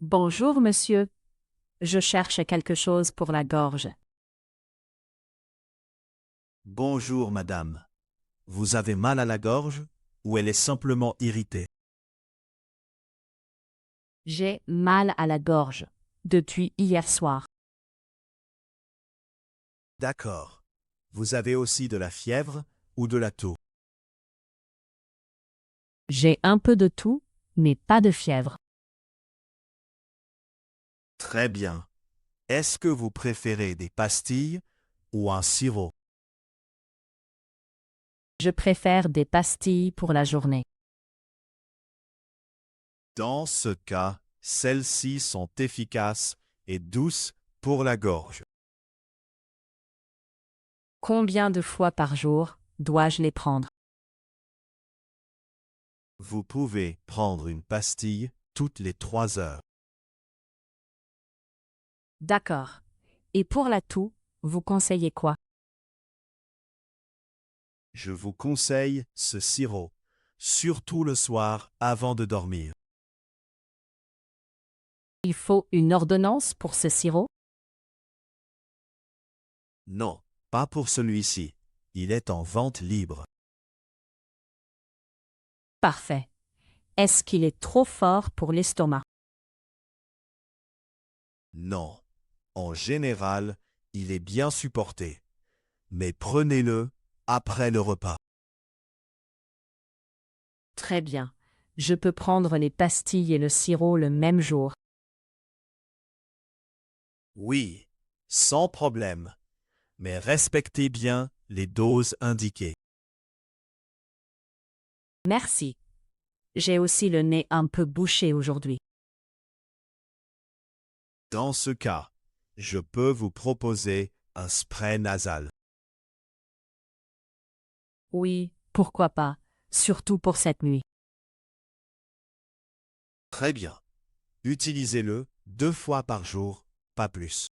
Bonjour, monsieur. Je cherche quelque chose pour la gorge. Bonjour, madame. Vous avez mal à la gorge ou elle est simplement irritée? J'ai mal à la gorge depuis hier soir. D'accord. Vous avez aussi de la fièvre ou de la toux? J'ai un peu de tout, mais pas de fièvre. Très bien. Est-ce que vous préférez des pastilles ou un sirop? Je préfère des pastilles pour la journée. Dans ce cas, celles-ci sont efficaces et douces pour la gorge. Combien de fois par jour dois-je les prendre? Vous pouvez prendre une pastille toutes les 3 heures. D'accord. Et pour la toux, vous conseillez quoi? Je vous conseille ce sirop, surtout le soir avant de dormir. Il faut une ordonnance pour ce sirop? Non, pas pour celui-ci. Il est en vente libre. Parfait. Est-ce qu'il est trop fort pour l'estomac? Non. En général, il est bien supporté. Mais prenez-le après le repas. Très bien. Je peux prendre les pastilles et le sirop le même jour. Oui, sans problème. Mais respectez bien les doses indiquées. Merci. J'ai aussi le nez un peu bouché aujourd'hui. Dans ce cas, je peux vous proposer un spray nasal. Oui, pourquoi pas, surtout pour cette nuit. Très bien. Utilisez-le 2 fois par jour, pas plus.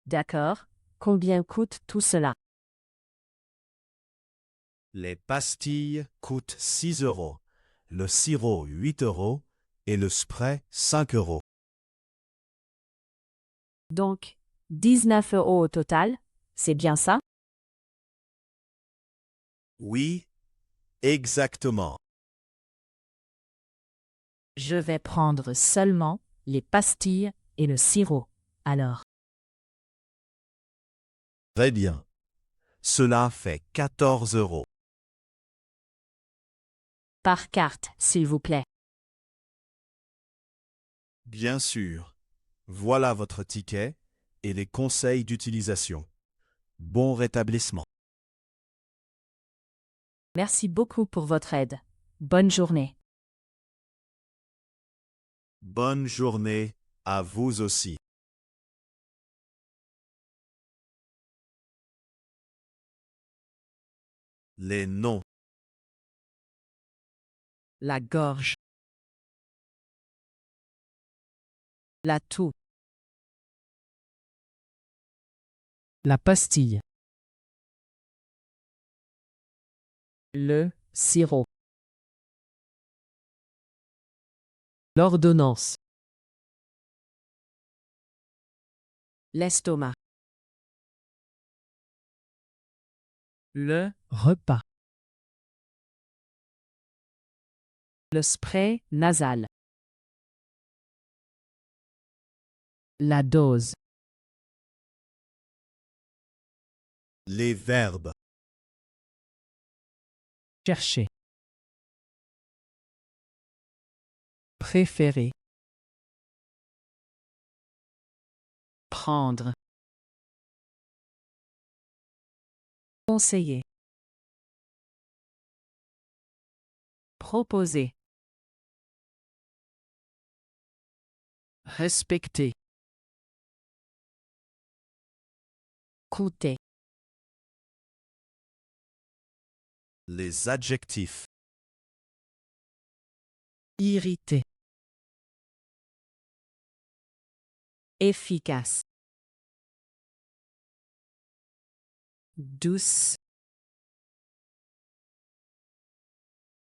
D'accord. Combien coûte tout cela? Les pastilles coûtent 6 euros, le sirop 8 euros et le spray 5 euros. Donc, 19 euros au total, c'est bien ça? Oui, exactement. Je vais prendre seulement les pastilles et le sirop. Alors, Très bien. Cela fait 14 euros. par carte, s'il vous plaît. Bien sûr. Voilà votre ticket et les conseils d'utilisation. Bon rétablissement. Merci beaucoup pour votre aide. Bonne journée. Bonne journée à vous aussi. Les noms. La gorge. La toux. La pastille. Le sirop. L'ordonnance. L'estomac. Le repas. Le spray nasal. La dose. Les verbes. Chercher. Préférer. Prendre. Conseiller. Proposer. Respecter. Coûter. Les adjectifs. Irriter. Efficace. Douce.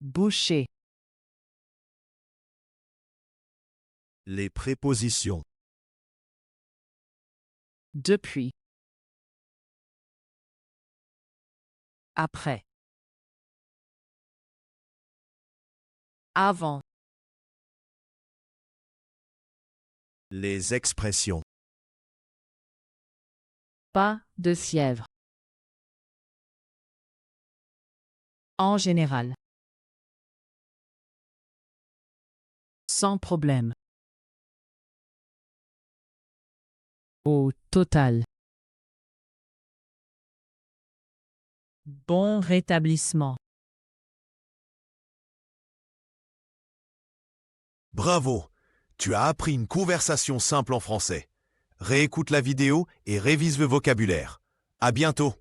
Boucher. Les prépositions. Depuis. Après. Avant. Les expressions. Pas de fièvre. En général. Sans problème. Au total. Bon rétablissement. Bravo! Tu as appris une conversation simple en français. Réécoute la vidéo et révise le vocabulaire. À bientôt!